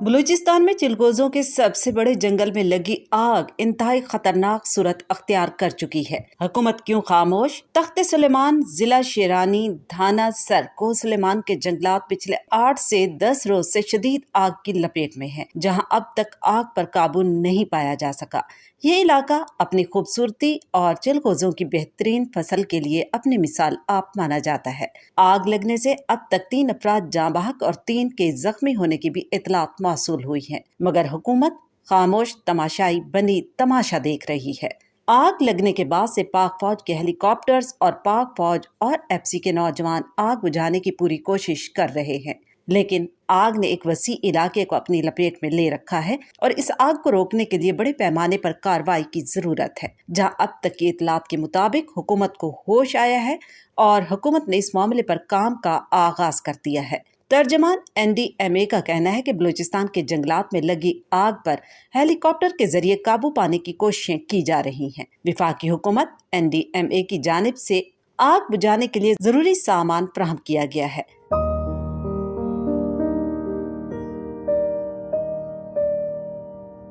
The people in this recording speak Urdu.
بلوچستان میں چلغوزوں کے سب سے بڑے جنگل میں لگی آگ انتہائی خطرناک صورت اختیار کر چکی ہے۔ حکومت کیوں خاموش؟ تخت سلیمان، ضلع شیرانی، دھانا سر کو سلیمان کے جنگلات پچھلے 8 سے 10 روز سے شدید آگ کی لپیٹ میں ہیں، جہاں اب تک آگ پر قابو نہیں پایا جا سکا۔ یہ علاقہ اپنی خوبصورتی اور چلغوزوں کی بہترین فصل کے لیے اپنی مثال آپ مانا جاتا ہے۔ آگ لگنے سے اب تک 3 افراد جاں بحق اور 3 کے زخمی ہونے کی بھی اطلاعات موصول ہوئی ہیں، مگر حکومت خاموش تماشائی بنی تماشا دیکھ رہی ہے۔ آگ لگنے کے بعد سے پاک فوج کے ہیلی کاپٹرز اور پاک فوج اور ایف سی کے نوجوان آگ بجھانے کی پوری کوشش کر رہے ہیں، لیکن آگ نے ایک وسیع علاقے کو اپنی لپیٹ میں لے رکھا ہے اور اس آگ کو روکنے کے لیے بڑے پیمانے پر کارروائی کی ضرورت ہے۔ جہاں اب تک کی اطلاعات کے مطابق حکومت کو ہوش آیا ہے اور حکومت نے اس معاملے پر کام کا آغاز کر دیا ہے۔ ترجمان NDMA کا کہنا ہے کہ بلوچستان کے جنگلات میں لگی آگ پر ہیلی کاپٹر کے ذریعے قابو پانے کی کوششیں کی جا رہی ہیں۔ وفاقی حکومت NDMA کی جانب سے آگ بجھانے کے لیے ضروری سامان فراہم کیا گیا ہے۔